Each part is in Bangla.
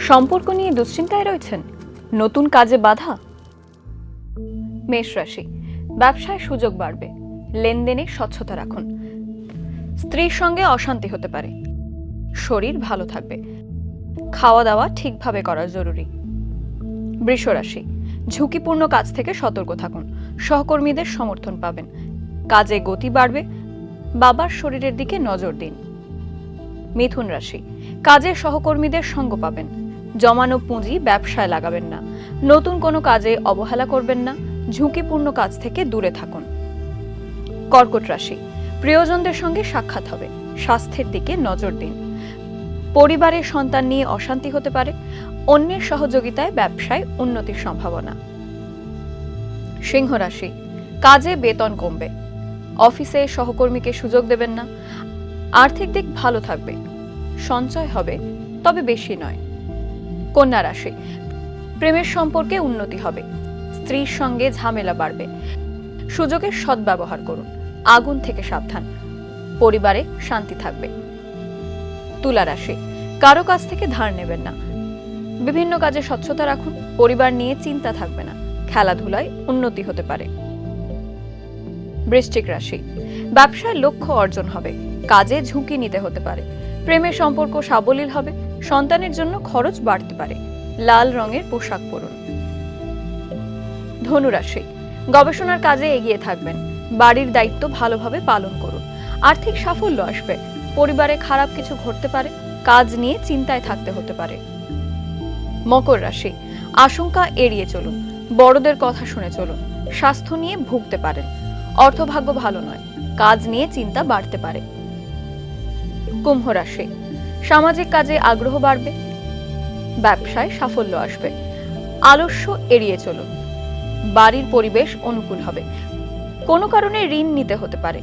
সম্পর্ক নিয়ে দুশ্চিন্তায় রয়েছেন, নতুন কাজে বাধা। মেষ রাশি, ব্যবসায় সুযোগ বাড়বে, লেনদেনে স্বচ্ছতা রাখুন। স্ত্রীর সঙ্গে অশান্তি হতে পারে, শরীর ভালো থাকবে, খাওয়া দাওয়া ঠিকভাবে করা জরুরি। বৃষ রাশি, ঝুঁকিপূর্ণ কাজ থেকে সতর্ক থাকুন, সহকর্মীদের সমর্থন পাবেন, কাজে গতি বাড়বে, বাবার শরীরের দিকে নজর দিন। মিথুন রাশি, কাজে সহকর্মীদের সঙ্গ পাবেন, জমানো পুঁজি ব্যবসায় লাগাবেন না, নতুন কোনো কাজে অবহেলা করবেন না, ঝুঁকিপূর্ণ কাজ থেকে দূরে থাকুন। কর্কট রাশি, প্রিয়জনদের সঙ্গে সাক্ষাৎ হবে, স্বাস্থ্যের দিকে নজর দিন, পরিবারের সন্তান নিয়ে অশান্তি হতে পারে, অন্যের সহযোগিতায় ব্যবসায় উন্নতির সম্ভাবনা। সিংহ রাশি, কাজে বেতন কমবে, অফিসে সহকর্মীকে সুযোগ দেবেন না, আর্থিক দিক ভালো থাকবে, সঞ্চয় হবে তবে বেশি নয়। কন্যা রাশি, প্রেমের সম্পর্কে উন্নতি হবে, স্ত্রীর সঙ্গে ঝামেলা বাড়বে, সুযোগের সদ্ব্যবহার করুন, আগুন থেকে সাবধান, পরিবারে শান্তি থাকবে। তুলা রাশি, কারো কাছ থেকে ধার নেবেন না, বিভিন্ন কাজে স্বচ্ছতা রাখুন, পরিবার নিয়ে চিন্তা থাকবে না, খেলাধুলায় উন্নতি হতে পারে। বৃশ্চিক রাশি, ব্যবসায় লক্ষ্য অর্জন হবে, কাজে ঝুঁকি নিতে হতে পারে, প্রেমের সম্পর্ক সাবলীল হবে, সন্তানের জন্য খরচ বাড়তে পারে, লাল রঙের পোশাক পরুন। ধনু রাশি, গবেষণার কাজে এগিয়ে থাকবেন, বাড়ির দায়িত্ব ভালোভাবে পালন করুন, আর্থিক সাফল্য আসবে, পরিবারে খারাপ কিছু ঘটতে পারে, কাজ নিয়ে চিন্তায় থাকতে হতে পারে। মকর রাশি, আশঙ্কা এড়িয়ে চলুন, বড়দের কথা শুনে চলুন, স্বাস্থ্য নিয়ে ভুগতে পারেন, অর্থভাগ্য ভালো নয়, কাজ নিয়ে চিন্তা বাড়তে পারে। কুম্ভ রাশি, সামাজিক কাজে আগ্রহ বাড়বে, ব্যবসায় সাফল্য আসবে, আলস্য এড়িয়ে চলুন, বাড়ির পরিবেশ অনুকূল হবে, কোনো কারণে ঋণ নিতে হতে পারে।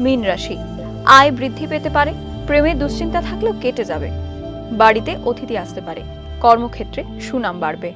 মীন রাশি, আয় বৃদ্ধি পেতে পারে, প্রেমে দুশ্চিন্তা থাকলেও কেটে যাবে, বাড়িতে অতিথি আসতে পারে, কর্মক্ষেত্রে সুনাম বাড়বে।